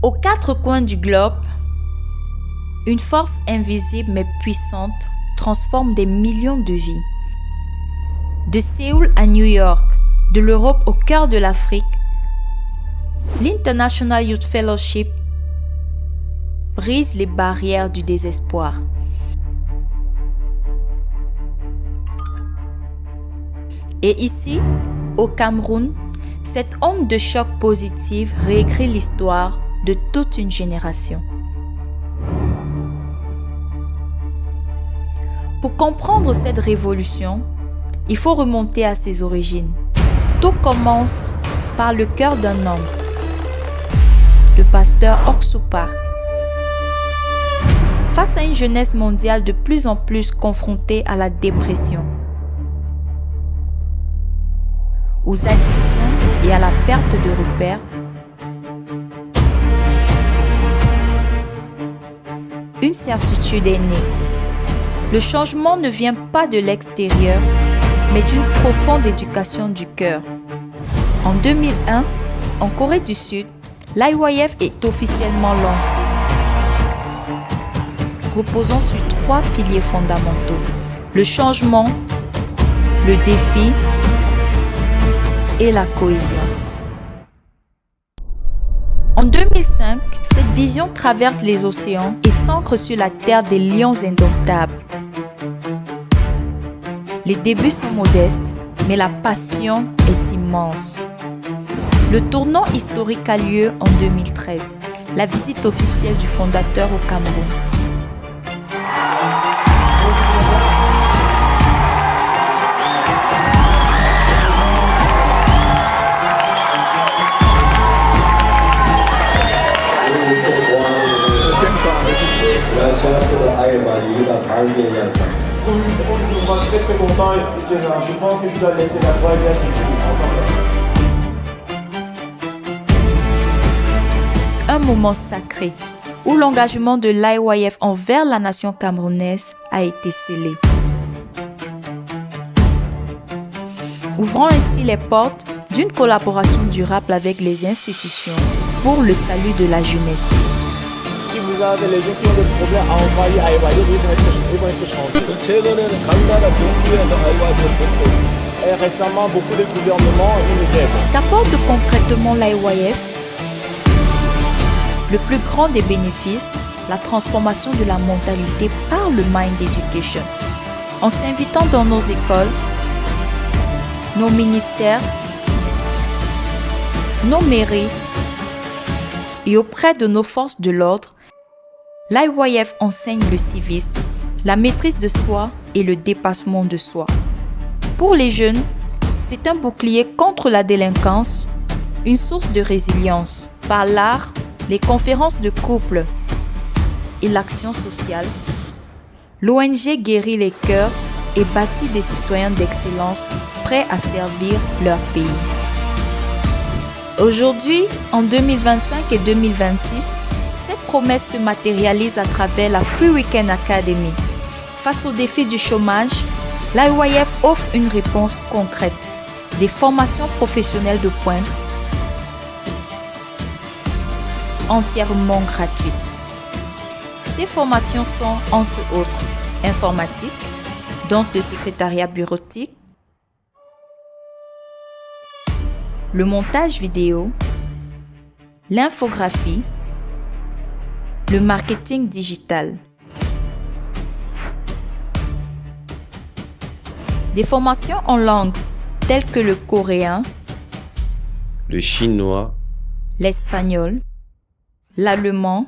Aux quatre coins du globe, une force invisible mais puissante transforme des millions de vies. De Séoul à New York, de l'Europe au cœur de l'Afrique, l'International Youth Fellowship brise les barrières du désespoir. Et ici, au Cameroun, cette onde de choc positive réécrit l'histoire de toute une génération. Pour comprendre cette révolution, il faut remonter à ses origines. Tout commence par le cœur d'un homme, le pasteur Oxu Park. Face à une jeunesse mondiale de plus en plus confrontée à la dépression, aux addictions et à la perte de repères, une certitude est née. Le changement ne vient pas de l'extérieur, mais d'une profonde éducation du cœur. En 2001, en Corée du Sud, l'IYF est officiellement lancé, reposant sur 3 piliers fondamentaux: le changement, le défi et la cohésion. En 2005, cette vision traverse les océans et s'ancre sur la terre des lions indomptables. Les débuts sont modestes, mais la passion est immense. Le tournant historique a lieu en 2013, la visite officielle du fondateur au Cameroun. On va très content. Je pense que je dois laisser la voix bien ici. Un moment sacré où l'engagement de l'IYF envers la nation camerounaise a été scellé, ouvrant ainsi les portes d'une collaboration durable avec les institutions pour le salut de la jeunesse. Si vous avez les gens qui ont des problèmes à envoyer à IYF, ils vont être chanceux. Et récemment, beaucoup de gouvernements nous aident. Qu'apporte concrètement l'IYF? Le plus grand des bénéfices, la transformation de la mentalité par le Mind Education. En s'invitant dans nos écoles, nos ministères, nos mairies et auprès de nos forces de l'ordre, l'IYF enseigne le civisme, la maîtrise de soi et le dépassement de soi. Pour les jeunes, c'est un bouclier contre la délinquance, une source de résilience. Par l'art, les conférences de couple et l'action sociale, l'ONG guérit les cœurs et bâtit des citoyens d'excellence prêts à servir leur pays. Aujourd'hui, en 2025 et 2026, cette promesse se matérialise à travers la Free Weekend Academy. Face au défi du chômage, l'IYF offre une réponse concrète, des formations professionnelles de pointe, entièrement gratuites. Ces formations sont, entre autres, informatique, donc le secrétariat bureautique, le montage vidéo, l'infographie, le marketing digital. Des formations en langues telles que le coréen, le chinois, l'espagnol, l'allemand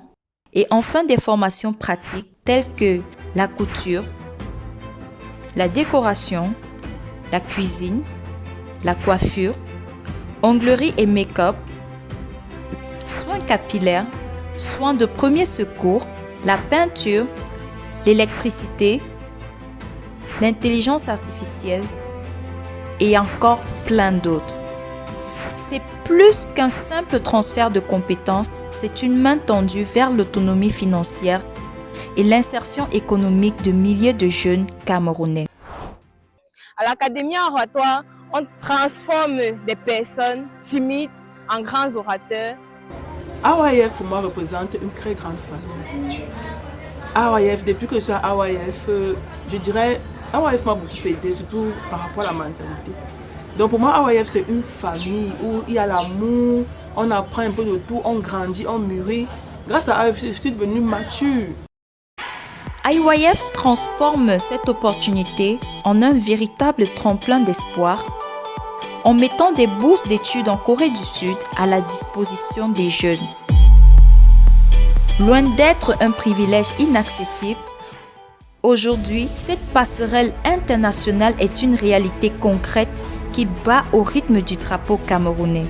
et enfin des formations pratiques telles que la couture, la décoration, la cuisine, la coiffure, onglerie et make-up, soins capillaires, soins de premier secours, la peinture, l'électricité, l'intelligence artificielle et encore plein d'autres. C'est plus qu'un simple transfert de compétences, c'est une main tendue vers l'autonomie financière et l'insertion économique de milliers de jeunes Camerounais. À l'Académie oratoire, on transforme des personnes timides en grands orateurs. AYF pour moi représente une très grande famille. AYF, depuis que je suis à AYF, je dirais, AYF m'a beaucoup aidé, surtout par rapport à la mentalité. Donc pour moi, AYF c'est une famille où il y a l'amour, on apprend un peu de tout, on grandit, on mûrit. Grâce à AYF, je suis devenue mature. IYF transforme cette opportunité en un véritable tremplin d'espoir en mettant des bourses d'études en Corée du Sud à la disposition des jeunes. Loin d'être un privilège inaccessible, aujourd'hui, cette passerelle internationale est une réalité concrète qui bat au rythme du drapeau camerounais.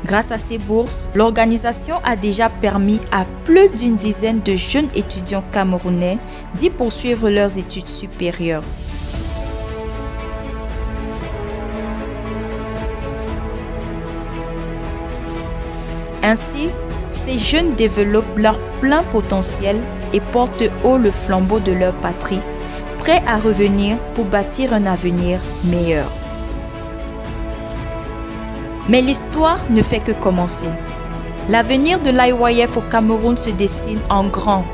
Grâce à ces bourses, l'organisation a déjà permis à plus d'une dizaine de jeunes étudiants camerounais d'y poursuivre leurs études supérieures. Ainsi, ces jeunes développent leur plein potentiel et portent haut le flambeau de leur patrie, prêts à revenir pour bâtir un avenir meilleur. Mais l'histoire ne fait que commencer. L'avenir de l'IYF au Cameroun se dessine en grand.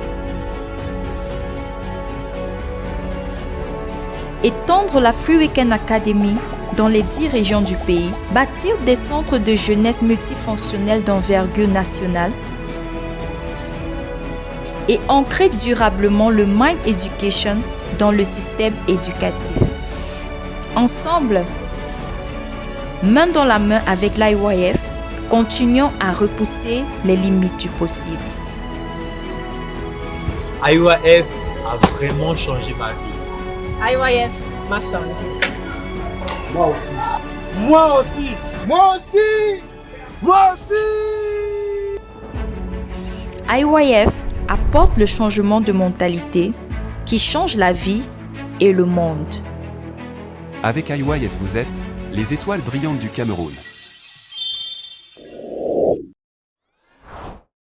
Étendre la Free Weekend Academy dans les 10 régions du pays, bâtir des centres de jeunesse multifonctionnels d'envergure nationale et ancrer durablement le Mind Education dans le système éducatif. Ensemble, main dans la main avec l'IYF, continuons à repousser les limites du possible. IYF a vraiment changé ma vie. IYF m'a changé. Moi aussi. Moi aussi. Moi aussi. Moi aussi. IYF apporte le changement de mentalité qui change la vie et le monde. Avec IYF, vous êtes les étoiles brillantes du Cameroun.